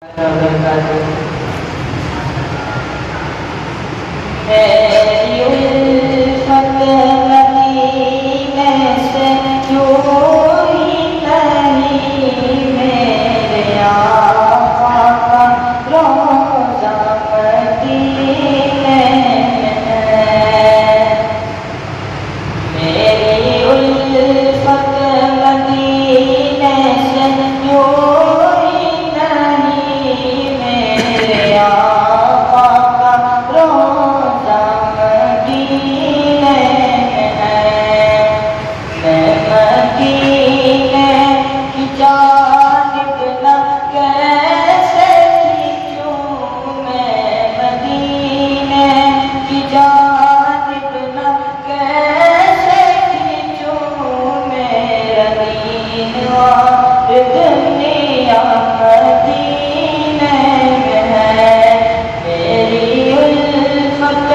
मेरी उल्फत मदीने से यूं ही नहीं, मेरे आका का रोज़ा मदीने में है। मेरी उल्फत मदीने से यूं ही नहीं, मेरे आका का रोज़ा मदीने में है। मैं मदीने की जानिब न कैसे खींचूं, मैं मदीने की जानिब न कैसे खींचूं, मेरा दीन और दुनिया मदीने में है। मेरी उल्फत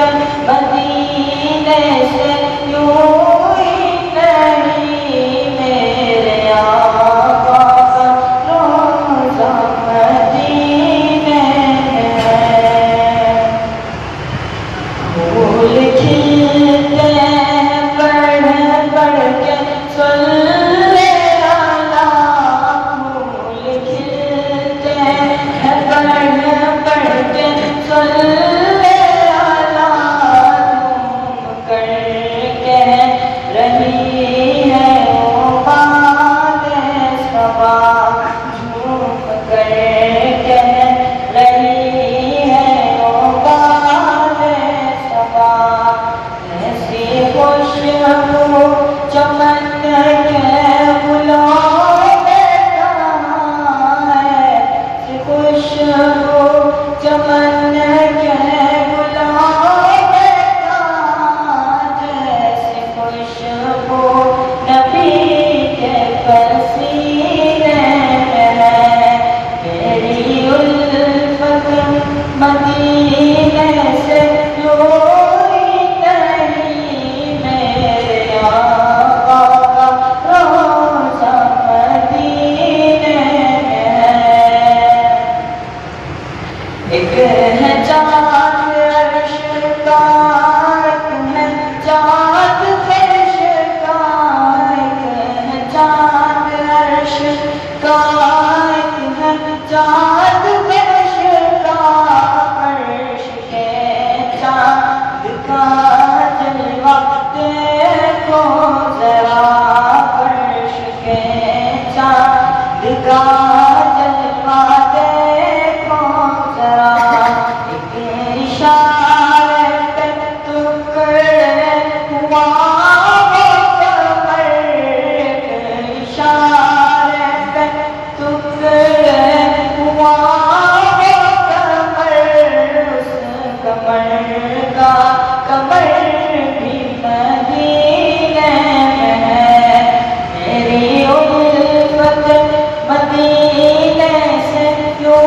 मदीने से यूं ही नहीं, मेरे आका का रोज़ा मदीने में है। फूल खिलते हैं बढ़ बढ़ के सल्ले अला, फूल खिलते हैं बढ़ बढ़ के सल्ले अला, झूम कर कह रही है वो बाले सबा, झूम कर कह रही है वो बाले सबा। ऐसी खुशबू चमन के गुलों में कहाँ है, ऐसी खुशबू चमन के गुलों में कहाँ, जैसी खुशबू नबी के पसीने में है। मेरी उल्फत मदीने से यूं ही नहीं, मेरे आका का रोज़ा मदीने में है। एक है चाँद अर्श का, एक है चाँद फर्श का, एक है चाँद अर्श का, एक है चाँद फर्श का। फर्श के चाँद का जलवा देखो जरा, फर्श के चाँद का जलवा देखो जरा। एक इशारे पे टुकड़े हुआ वो कमर, एक इशारे पे टुकड़े हुआ वो कमर, उस कमर का कमर भी मदीने में है। मेरी उल्फत मदीने से यूं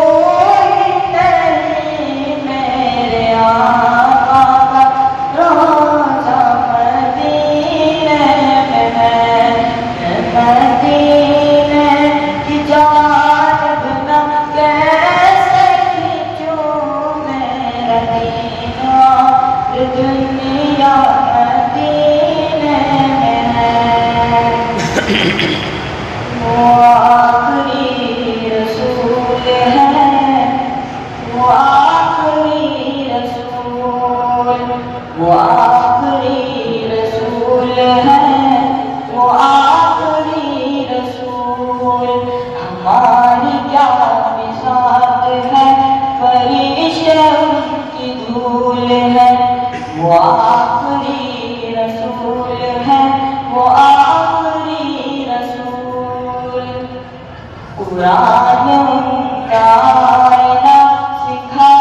ही नहीं, मेरे आका का रोज़ा मदीने में है। मदीने की जानिब न कैसे खींचूं, मेरा दीन और दुनिया मदीने में है। वो आखिरी रसूल है, वो आखिरी रसूल, वो आखिरी रसूल है, वो आखिरी रसूल। हमारी क्या मिसाल है, फरिश्ते उनकी धूल है। वो आखिरी रसूल है, वो आखिरी रसूल। कुरान उनका आईना सिखा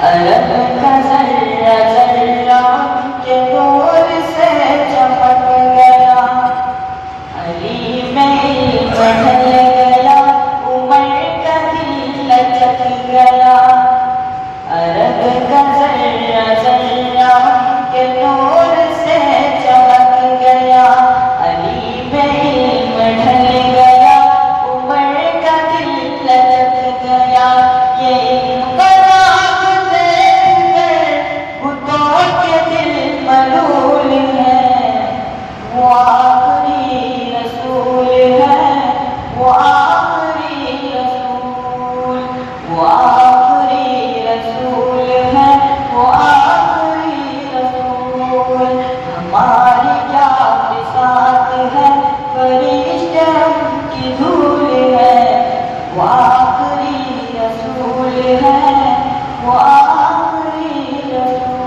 अरब का जर्रा जर्रा उनके नूर से चमक गया। अली में इल्म ढल गया, उमर का दिल लचक गया। अरब का जर्रा जर्रा उनके नूर से चमक गया। अली में इल्म ढल गया, उमर का दिल लचक गया। ये इल्म मलूल है, वो आखिरी रसूल है, वो आखिरी रसूल, वो आखिरी रसूल है, वो आखिरी रसूल। हमारी क्या बिसात है, फरिश्तों की धूल है, वो आखिरी रसूल है, वो आखिरी रसूल।